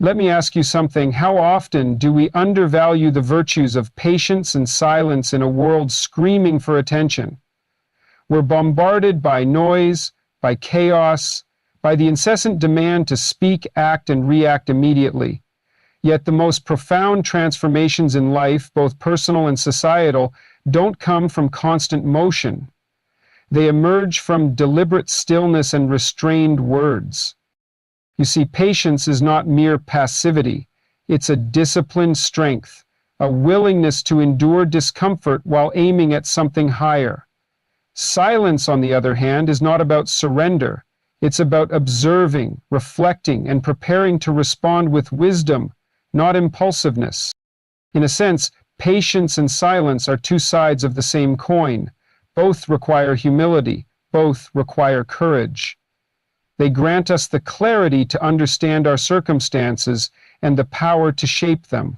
Let me ask you something. How often do we undervalue the virtues of patience and silence in a world screaming for attention? We're bombarded by noise, by chaos, by the incessant demand to speak, act, and react immediately. Yet the most profound transformations in life, both personal and societal, don't come from constant motion. They emerge from deliberate stillness and restrained words. You see, patience is not mere passivity. It's a disciplined strength, a willingness to endure discomfort while aiming at something higher. Silence, on the other hand, is not about surrender. It's about observing, reflecting, and preparing to respond with wisdom, not impulsiveness. In a sense, patience and silence are two sides of the same coin. Both require humility. Both require courage. They grant us the clarity to understand our circumstances and the power to shape them.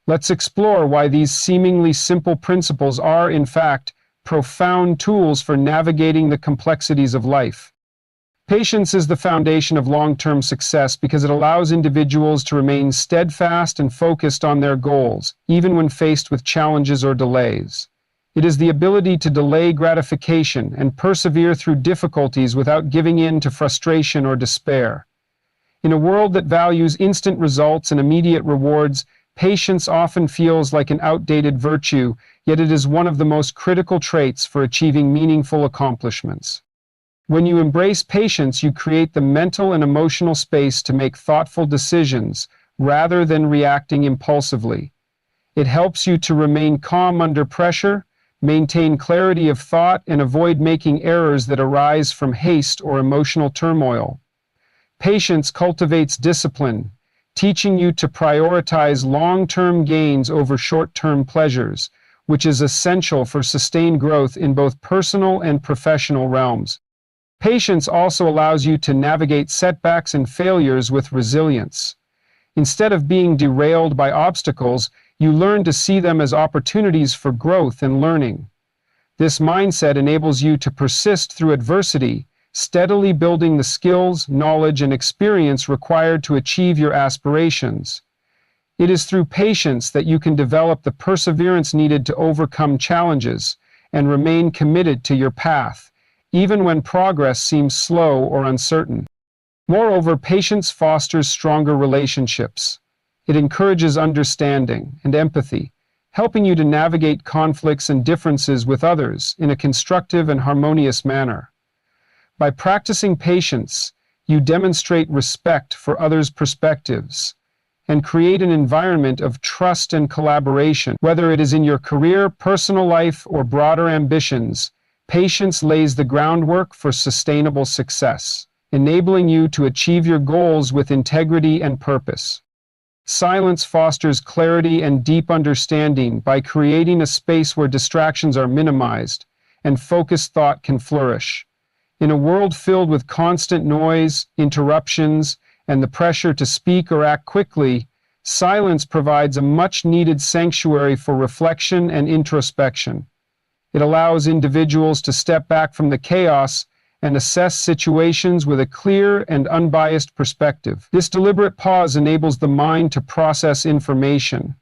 Let's explore why these seemingly simple principles are, in fact, profound tools for navigating the complexities of life. Patience is the foundation of long-term success because it allows individuals to remain steadfast and focused on their goals, even when faced with challenges or delays. It is the ability to delay gratification and persevere through difficulties without giving in to frustration or despair. In a world that values instant results and immediate rewards, patience often feels like an outdated virtue, yet it is one of the most critical traits for achieving meaningful accomplishments. When you embrace patience, you create the mental and emotional space to make thoughtful decisions rather than reacting impulsively. It helps you to remain calm under pressure, maintain clarity of thought, and avoid making errors that arise from haste or emotional turmoil. Patience cultivates discipline, teaching you to prioritize long-term gains over short-term pleasures, which is essential for sustained growth in both personal and professional realms. Patience also allows you to navigate setbacks and failures with resilience. Instead of being derailed by obstacles, you learn to see them as opportunities for growth and learning. This mindset enables you to persist through adversity, steadily building the skills, knowledge, and experience required to achieve your aspirations. It is through patience that you can develop the perseverance needed to overcome challenges and remain committed to your path, even when progress seems slow or uncertain. Moreover, patience fosters stronger relationships. It encourages understanding and empathy, helping you to navigate conflicts and differences with others in a constructive and harmonious manner. By practicing patience, you demonstrate respect for others' perspectives and create an environment of trust and collaboration. Whether it is in your career, personal life, or broader ambitions, patience lays the groundwork for sustainable success, enabling you to achieve your goals with integrity and purpose. Silence fosters clarity and deep understanding by creating a space where distractions are minimized and focused thought can flourish. In a world filled with constant noise, interruptions, and the pressure to speak or act quickly, silence provides a much-needed sanctuary for reflection and introspection. It allows individuals to step back from the chaos and assess situations with a clear and unbiased perspective. This deliberate pause enables the mind to process information,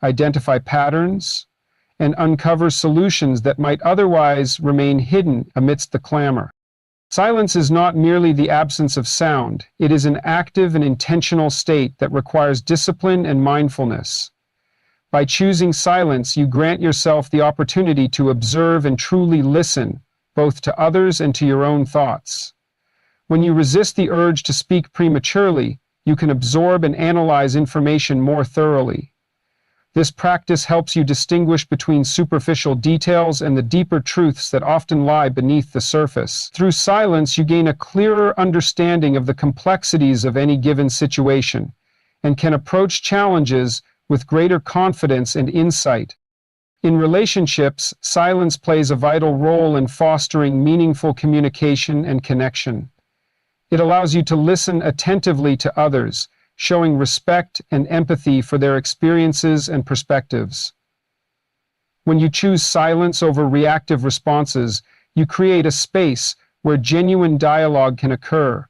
identify patterns, and uncover solutions that might otherwise remain hidden amidst the clamor. Silence is not merely the absence of sound, it is an active and intentional state that requires discipline and mindfulness. By choosing silence, you grant yourself the opportunity to observe and truly listen, both to others and to your own thoughts. When you resist the urge to speak prematurely, you can absorb and analyze information more thoroughly. This practice helps you distinguish between superficial details and the deeper truths that often lie beneath the surface. Through silence, you gain a clearer understanding of the complexities of any given situation and can approach challenges with greater confidence and insight. In relationships, silence plays a vital role in fostering meaningful communication and connection. It allows you to listen attentively to others, showing respect and empathy for their experiences and perspectives. When you choose silence over reactive responses, you create a space where genuine dialogue can occur.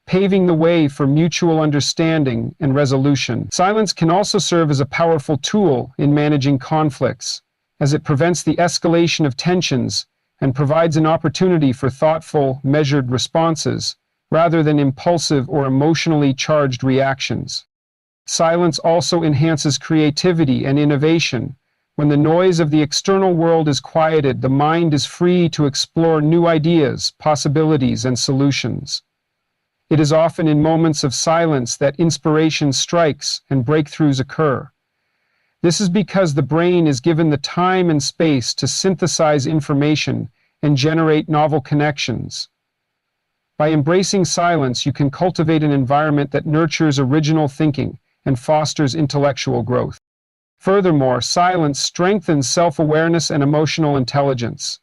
paving the way for mutual understanding and resolution. Silence can also serve as a powerful tool in managing conflicts, as it prevents the escalation of tensions and provides an opportunity for thoughtful, measured responses, rather than impulsive or emotionally charged reactions. Silence also enhances creativity and innovation. When the noise of the external world is quieted, the mind is free to explore new ideas, possibilities, and solutions. It is often in moments of silence that inspiration strikes and breakthroughs occur. This is because the brain is given the time and space to synthesize information and generate novel connections. By embracing silence, you can cultivate an environment that nurtures original thinking and fosters intellectual growth. Furthermore, silence strengthens self-awareness and emotional intelligence.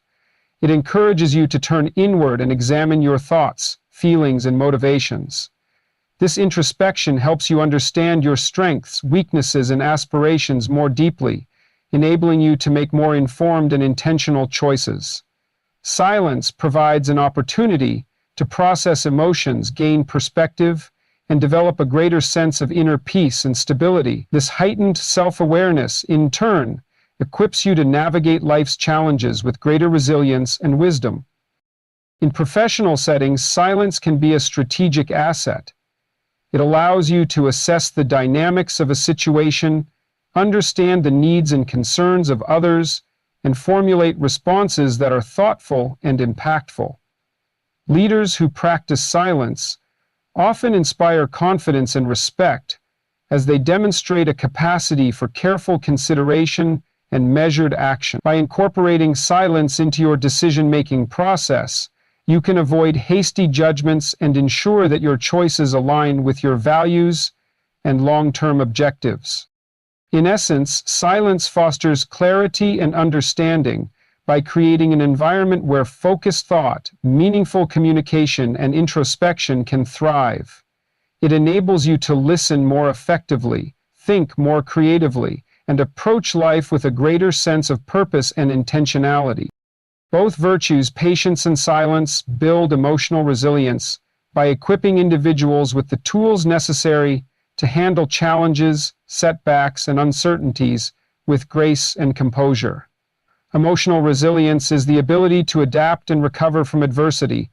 It encourages you to turn inward and examine your thoughts, feelings, and motivations. This introspection helps you understand your strengths, weaknesses, and aspirations more deeply, enabling you to make more informed and intentional choices. Silence provides an opportunity to process emotions, gain perspective, and develop a greater sense of inner peace and stability. This heightened self-awareness, in turn, equips you to navigate life's challenges with greater resilience and wisdom. In professional settings, silence can be a strategic asset. It allows you to assess the dynamics of a situation, understand the needs and concerns of others, and formulate responses that are thoughtful and impactful. Leaders who practice silence often inspire confidence and respect, as they demonstrate a capacity for careful consideration and measured action. By incorporating silence into your decision-making process, you can avoid hasty judgments and ensure that your choices align with your values and long-term objectives. In essence, silence fosters clarity and understanding by creating an environment where focused thought, meaningful communication, and introspection can thrive. It enables you to listen more effectively, think more creatively, and approach life with a greater sense of purpose and intentionality. Both virtues, patience and silence, build emotional resilience by equipping individuals with the tools necessary to handle challenges, setbacks, and uncertainties with grace and composure. Emotional resilience is the ability to adapt and recover from adversity,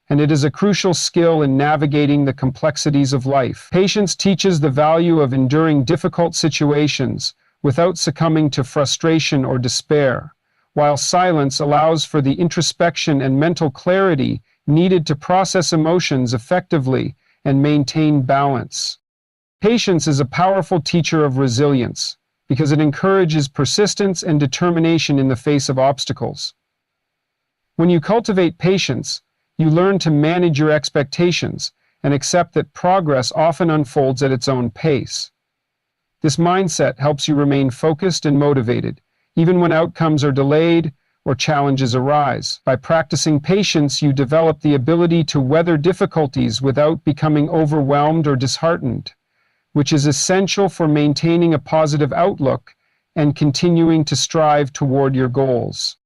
and it is a crucial skill in navigating the complexities of life. Patience teaches the value of enduring difficult situations without succumbing to frustration or despair, while silence allows for the introspection and mental clarity needed to process emotions effectively and maintain balance. Patience is a powerful teacher of resilience, because it encourages persistence and determination in the face of obstacles. When you cultivate patience, you learn to manage your expectations and accept that progress often unfolds at its own pace. This mindset helps you remain focused and motivated, even when outcomes are delayed or challenges arise. By practicing patience, you develop the ability to weather difficulties without becoming overwhelmed or disheartened, which is essential for maintaining a positive outlook and continuing to strive toward your goals.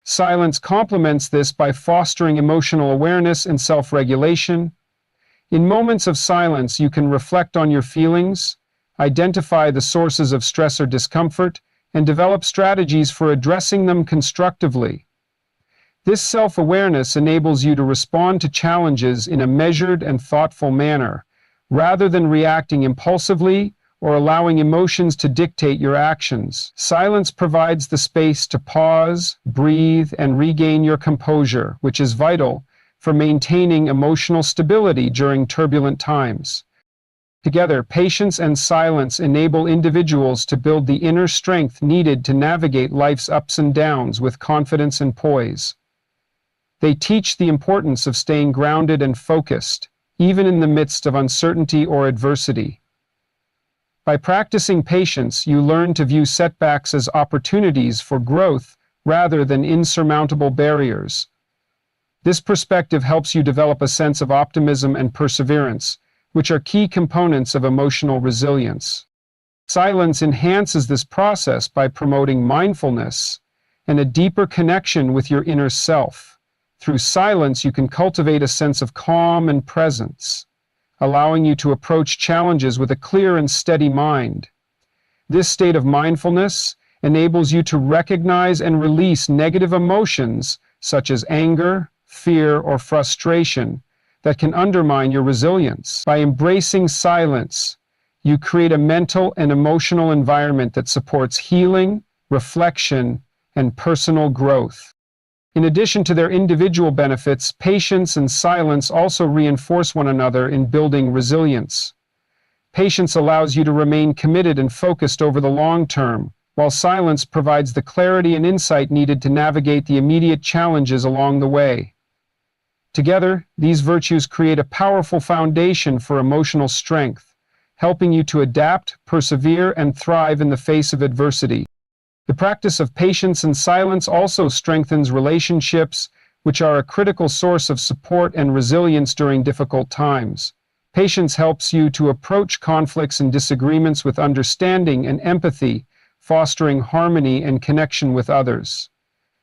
Silence complements this by fostering emotional awareness and self-regulation. In moments of silence, you can reflect on your feelings, identify the sources of stress or discomfort, and develop strategies for addressing them constructively. This self-awareness enables you to respond to challenges in a measured and thoughtful manner, rather than reacting impulsively or allowing emotions to dictate your actions. Silence provides the space to pause, breathe, and regain your composure, which is vital for maintaining emotional stability during turbulent times. Together, patience and silence enable individuals to build the inner strength needed to navigate life's ups and downs with confidence and poise. They teach the importance of staying grounded and focused, even in the midst of uncertainty or adversity. By practicing patience, you learn to view setbacks as opportunities for growth rather than insurmountable barriers. This perspective helps you develop a sense of optimism and perseverance, which are key components of emotional resilience. Silence enhances this process by promoting mindfulness and a deeper connection with your inner self. Through silence, you can cultivate a sense of calm and presence, allowing you to approach challenges with a clear and steady mind. This state of mindfulness enables you to recognize and release negative emotions such as anger, fear, or frustration that can undermine your resilience. By embracing silence, you create a mental and emotional environment that supports healing, reflection, and personal growth. In addition to their individual benefits, patience and silence also reinforce one another in building resilience. Patience allows you to remain committed and focused over the long term, while silence provides the clarity and insight needed to navigate the immediate challenges along the way. Together, these virtues create a powerful foundation for emotional strength, helping you to adapt, persevere, and thrive in the face of adversity. The practice of patience and silence also strengthens relationships, which are a critical source of support and resilience during difficult times. Patience helps you to approach conflicts and disagreements with understanding and empathy, fostering harmony and connection with others.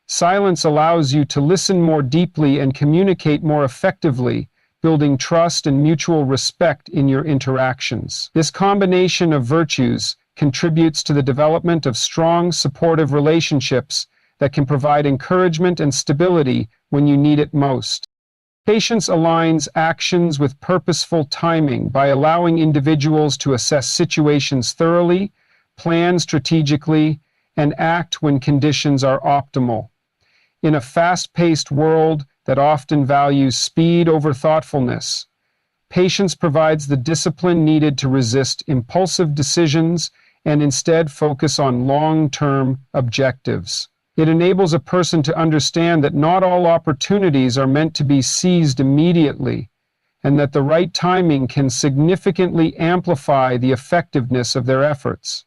Silence allows you to listen more deeply and communicate more effectively, building trust and mutual respect in your interactions. This combination of virtues contributes to the development of strong, supportive relationships that can provide encouragement and stability when you need it most. Patience aligns actions with purposeful timing by allowing individuals to assess situations thoroughly, plan strategically, and act when conditions are optimal. In a fast-paced world that often values speed over thoughtfulness, patience provides the discipline needed to resist impulsive decisions and instead focus on long-term objectives. It enables a person to understand that not all opportunities are meant to be seized immediately, and that the right timing can significantly amplify the effectiveness of their efforts.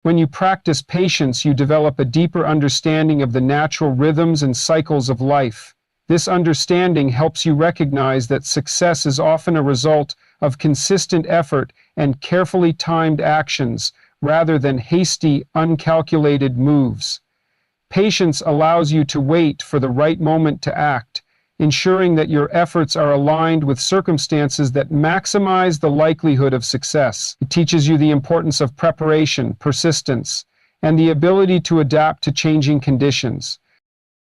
When you practice patience, you develop a deeper understanding of the natural rhythms and cycles of life. This understanding helps you recognize that success is often a result of consistent effort and carefully timed actions rather than hasty, uncalculated moves. Patience allows you to wait for the right moment to act, ensuring that your efforts are aligned with circumstances that maximize the likelihood of success. It teaches you the importance of preparation, persistence, and the ability to adapt to changing conditions.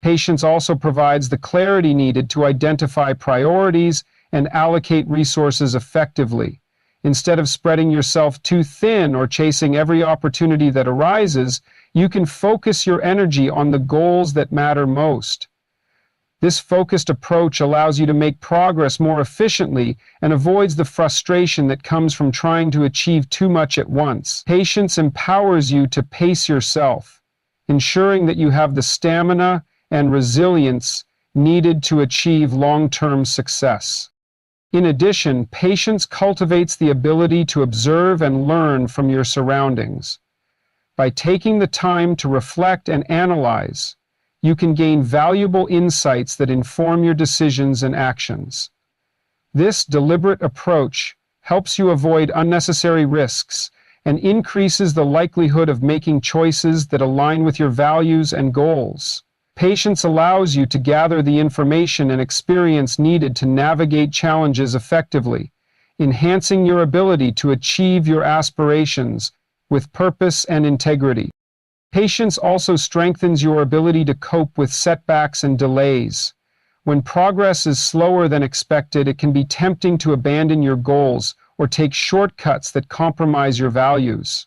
Patience also provides the clarity needed to identify priorities and allocate resources effectively. Instead of spreading yourself too thin or chasing every opportunity that arises, you can focus your energy on the goals that matter most. This focused approach allows you to make progress more efficiently and avoids the frustration that comes from trying to achieve too much at once. Patience empowers you to pace yourself, ensuring that you have the stamina and resilience needed to achieve long-term success. In addition, patience cultivates the ability to observe and learn from your surroundings. By taking the time to reflect and analyze, you can gain valuable insights that inform your decisions and actions. This deliberate approach helps you avoid unnecessary risks and increases the likelihood of making choices that align with your values and goals. Patience allows you to gather the information and experience needed to navigate challenges effectively, enhancing your ability to achieve your aspirations with purpose and integrity. Patience also strengthens your ability to cope with setbacks and delays. When progress is slower than expected, it can be tempting to abandon your goals or take shortcuts that compromise your values.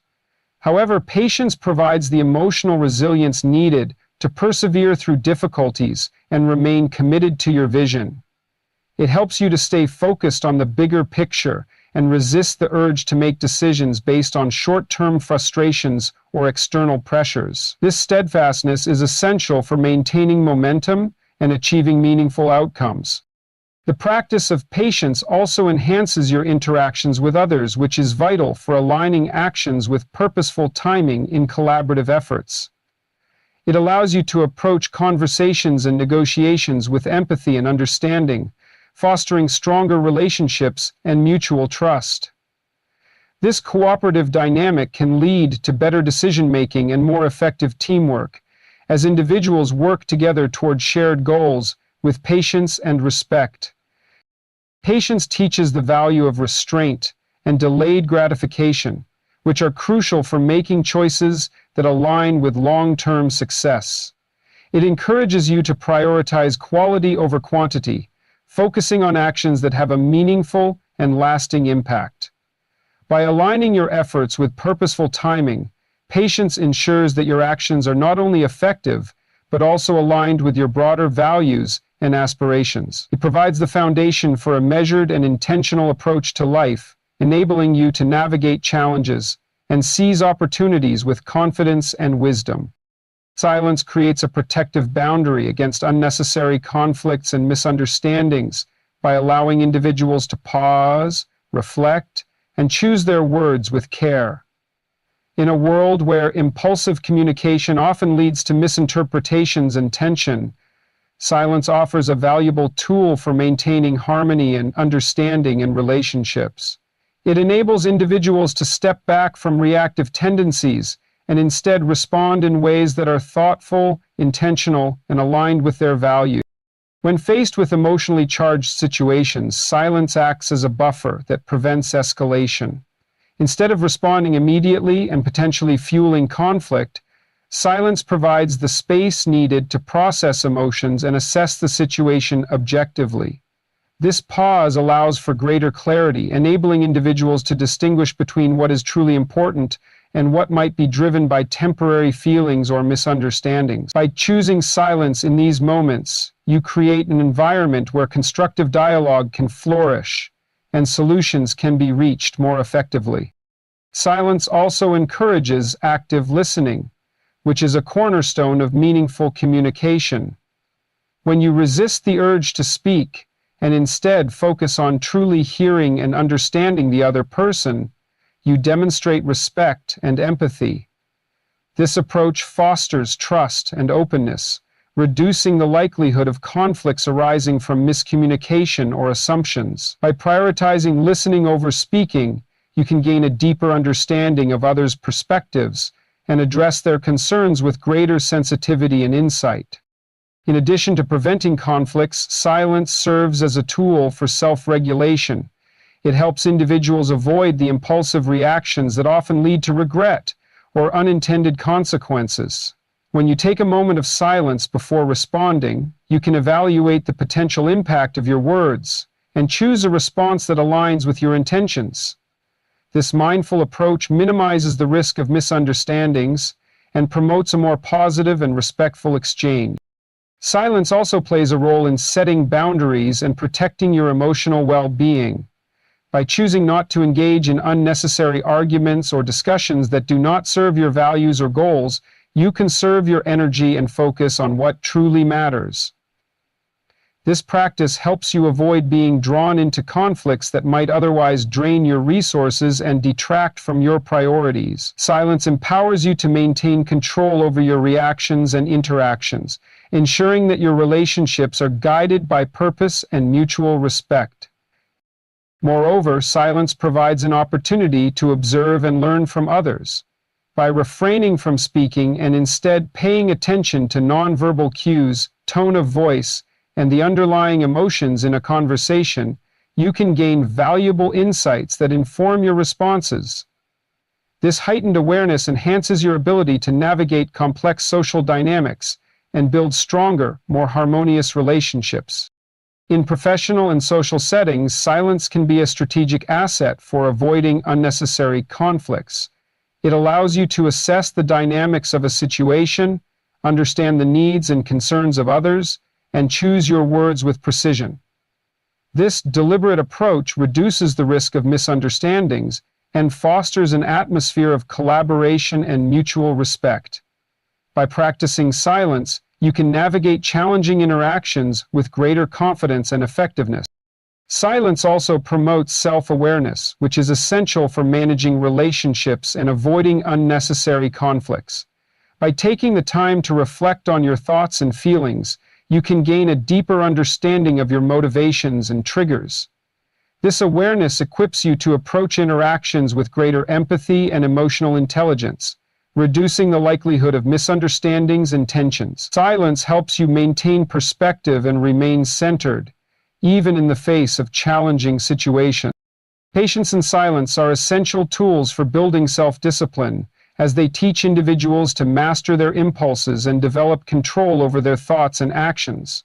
However, patience provides the emotional resilience needed to persevere through difficulties and remain committed to your vision. It helps you to stay focused on the bigger picture and resist the urge to make decisions based on short-term frustrations or external pressures. This steadfastness is essential for maintaining momentum and achieving meaningful outcomes. The practice of patience also enhances your interactions with others, which is vital for aligning actions with purposeful timing in collaborative efforts. It allows you to approach conversations and negotiations with empathy and understanding, fostering stronger relationships and mutual trust. This cooperative dynamic can lead to better decision-making and more effective teamwork, as individuals work together toward shared goals with patience and respect. Patience teaches the value of restraint and delayed gratification, which are crucial for making choices that align with long-term success. It encourages you to prioritize quality over quantity, focusing on actions that have a meaningful and lasting impact. By aligning your efforts with purposeful timing, patience ensures that your actions are not only effective, but also aligned with your broader values and aspirations. It provides the foundation for a measured and intentional approach to life, enabling you to navigate challenges and seize opportunities with confidence and wisdom. Silence creates a protective boundary against unnecessary conflicts and misunderstandings by allowing individuals to pause, reflect, and choose their words with care. In a world where impulsive communication often leads to misinterpretations and tension, silence offers a valuable tool for maintaining harmony and understanding in relationships. It enables individuals to step back from reactive tendencies and instead respond in ways that are thoughtful, intentional, and aligned with their values. When faced with emotionally charged situations, silence acts as a buffer that prevents escalation. Instead of responding immediately and potentially fueling conflict, silence provides the space needed to process emotions and assess the situation objectively. This pause allows for greater clarity, enabling individuals to distinguish between what is truly important and what might be driven by temporary feelings or misunderstandings. By choosing silence in these moments, you create an environment where constructive dialogue can flourish and solutions can be reached more effectively. Silence also encourages active listening, which is a cornerstone of meaningful communication. When you resist the urge to speak and instead focus on truly hearing and understanding the other person, you demonstrate respect and empathy. This approach fosters trust and openness, reducing the likelihood of conflicts arising from miscommunication or assumptions. By prioritizing listening over speaking, you can gain a deeper understanding of others' perspectives and address their concerns with greater sensitivity and insight. In addition to preventing conflicts, silence serves as a tool for self-regulation. It helps individuals avoid the impulsive reactions that often lead to regret or unintended consequences. When you take a moment of silence before responding, you can evaluate the potential impact of your words and choose a response that aligns with your intentions. This mindful approach minimizes the risk of misunderstandings and promotes a more positive and respectful exchange. Silence also plays a role in setting boundaries and protecting your emotional well-being. By choosing not to engage in unnecessary arguments or discussions that do not serve your values or goals, you conserve your energy and focus on what truly matters. This practice helps you avoid being drawn into conflicts that might otherwise drain your resources and detract from your priorities. Silence empowers you to maintain control over your reactions and interactions, ensuring that your relationships are guided by purpose and mutual respect. Moreover, silence provides an opportunity to observe and learn from others. By refraining from speaking and instead paying attention to nonverbal cues, tone of voice, and the underlying emotions in a conversation, you can gain valuable insights that inform your responses. This heightened awareness enhances your ability to navigate complex social dynamics and build stronger, more harmonious relationships. In professional and social settings, silence can be a strategic asset for avoiding unnecessary conflicts. It allows you to assess the dynamics of a situation, understand the needs and concerns of others, and choose your words with precision. This deliberate approach reduces the risk of misunderstandings and fosters an atmosphere of collaboration and mutual respect. By practicing silence, you can navigate challenging interactions with greater confidence and effectiveness. Silence also promotes self-awareness, which is essential for managing relationships and avoiding unnecessary conflicts. By taking the time to reflect on your thoughts and feelings, you can gain a deeper understanding of your motivations and triggers. This awareness equips you to approach interactions with greater empathy and emotional intelligence, reducing the likelihood of misunderstandings and tensions. Silence helps you maintain perspective and remain centered, even in the face of challenging situations. Patience and silence are essential tools for building self-discipline, as they teach individuals to master their impulses and develop control over their thoughts and actions.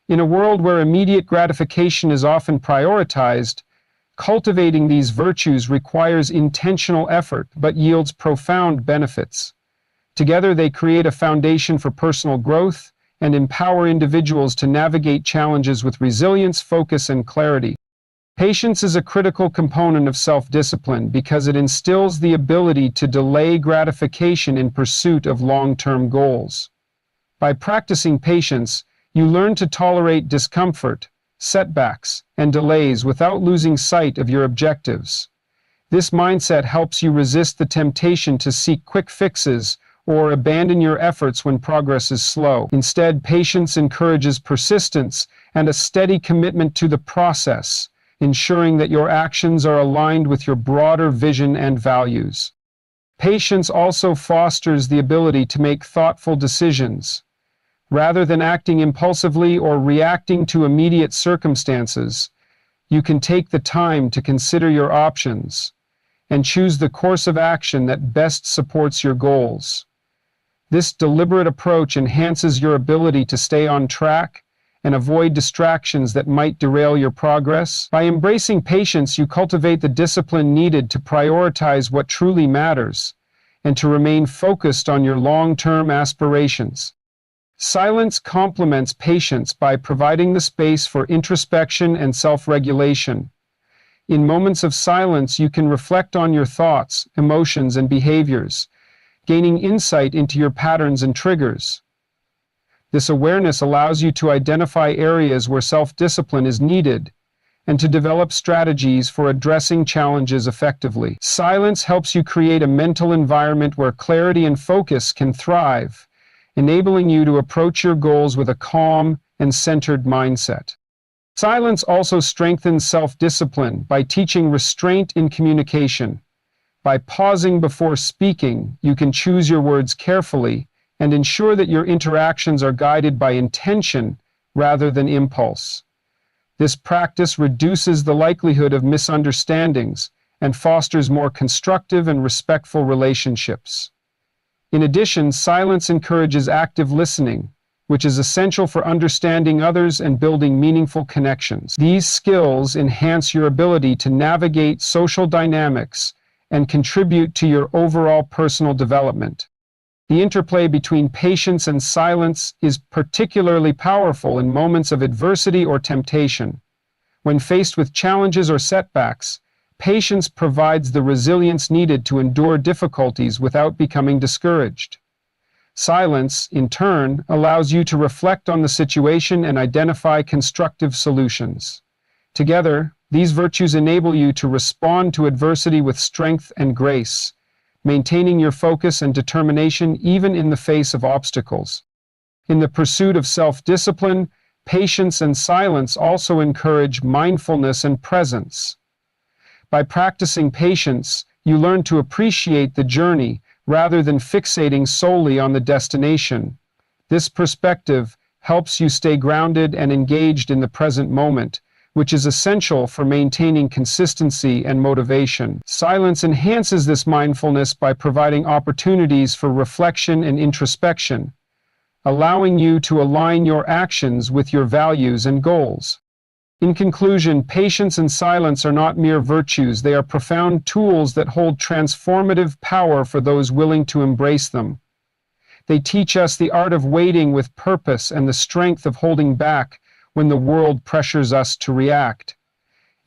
In a world where immediate gratification is often prioritized, cultivating these virtues requires intentional effort but yields profound benefits. Together, they create a foundation for personal growth and empower individuals to navigate challenges with resilience, focus, and clarity. Patience is a critical component of self-discipline because it instills the ability to delay gratification in pursuit of long-term goals. By practicing patience, you learn to tolerate discomfort, setbacks, and delays without losing sight of your objectives. This mindset helps you resist the temptation to seek quick fixes or abandon your efforts when progress is slow. Instead, patience encourages persistence and a steady commitment to the process, ensuring that your actions are aligned with your broader vision and values. Patience also fosters the ability to make thoughtful decisions. Rather than acting impulsively or reacting to immediate circumstances, you can take the time to consider your options and choose the course of action that best supports your goals. This deliberate approach enhances your ability to stay on track and avoid distractions that might derail your progress. By embracing patience, you cultivate the discipline needed to prioritize what truly matters and to remain focused on your long-term aspirations. Silence complements patience by providing the space for introspection and self-regulation. In moments of silence, you can reflect on your thoughts, emotions, and behaviors, gaining insight into your patterns and triggers. This awareness allows you to identify areas where self-discipline is needed and to develop strategies for addressing challenges effectively. Silence helps you create a mental environment where clarity and focus can thrive, enabling you to approach your goals with a calm and centered mindset. Silence also strengthens self-discipline by teaching restraint in communication. By pausing before speaking, you can choose your words carefully and ensure that your interactions are guided by intention rather than impulse. This practice reduces the likelihood of misunderstandings and fosters more constructive and respectful relationships. In addition, silence encourages active listening, which is essential for understanding others and building meaningful connections. These skills enhance your ability to navigate social dynamics and contribute to your overall personal development. The interplay between patience and silence is particularly powerful in moments of adversity or temptation. When faced with challenges or setbacks, patience provides the resilience needed to endure difficulties without becoming discouraged. Silence, in turn, allows you to reflect on the situation and identify constructive solutions. Together, these virtues enable you to respond to adversity with strength and grace, maintaining your focus and determination even in the face of obstacles. In the pursuit of self-discipline, patience and silence also encourage mindfulness and presence. By practicing patience, you learn to appreciate the journey rather than fixating solely on the destination. This perspective helps you stay grounded and engaged in the present moment, which is essential for maintaining consistency and motivation. Silence enhances this mindfulness by providing opportunities for reflection and introspection, allowing you to align your actions with your values and goals. In conclusion, patience and silence are not mere virtues, they are profound tools that hold transformative power for those willing to embrace them. They teach us the art of waiting with purpose and the strength of holding back when the world pressures us to react.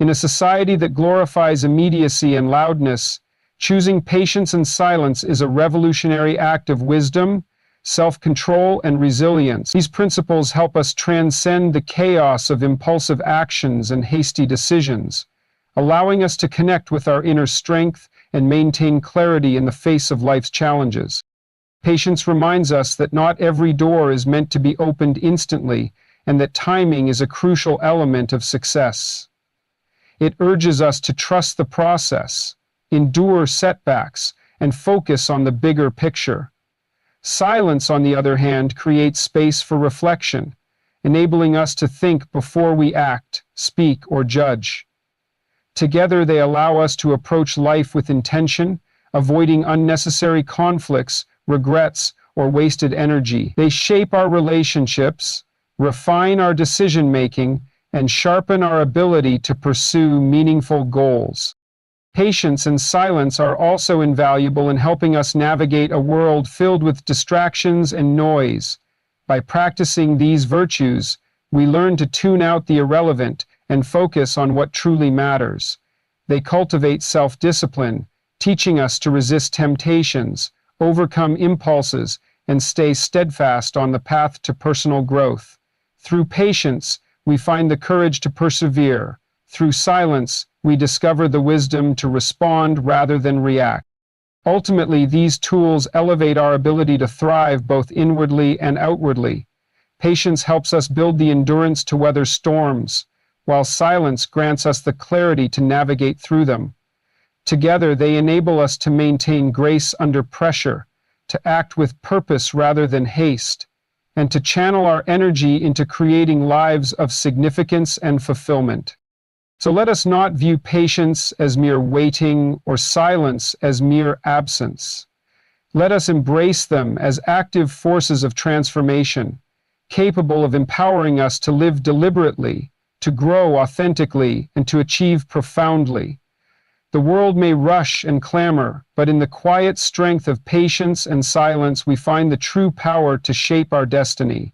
In a society that glorifies immediacy and loudness, choosing patience and silence is a revolutionary act of wisdom, self-control, and resilience. These principles help us transcend the chaos of impulsive actions and hasty decisions, allowing us to connect with our inner strength and maintain clarity in the face of life's challenges. Patience reminds us that not every door is meant to be opened instantly, and that timing is a crucial element of success. It urges us to trust the process, endure setbacks, and focus on the bigger picture. Silence, on the other hand, creates space for reflection, enabling us to think before we act, speak, or judge. Together, they allow us to approach life with intention, avoiding unnecessary conflicts, regrets, or wasted energy. They shape our relationships, refine our decision-making, and sharpen our ability to pursue meaningful goals. Patience and silence are also invaluable in helping us navigate a world filled with distractions and noise. By practicing these virtues, we learn to tune out the irrelevant and focus on what truly matters. They cultivate self-discipline, teaching us to resist temptations, overcome impulses, and stay steadfast on the path to personal growth. Through patience, we find the courage to persevere. Through silence, we discover the wisdom to respond rather than react. Ultimately, these tools elevate our ability to thrive both inwardly and outwardly. Patience helps us build the endurance to weather storms, while silence grants us the clarity to navigate through them. Together, they enable us to maintain grace under pressure, to act with purpose rather than haste, and to channel our energy into creating lives of significance and fulfillment. So let us not view patience as mere waiting or silence as mere absence. Let us embrace them as active forces of transformation, capable of empowering us to live deliberately, to grow authentically, and to achieve profoundly. The world may rush and clamor, but in the quiet strength of patience and silence we find the true power to shape our destiny.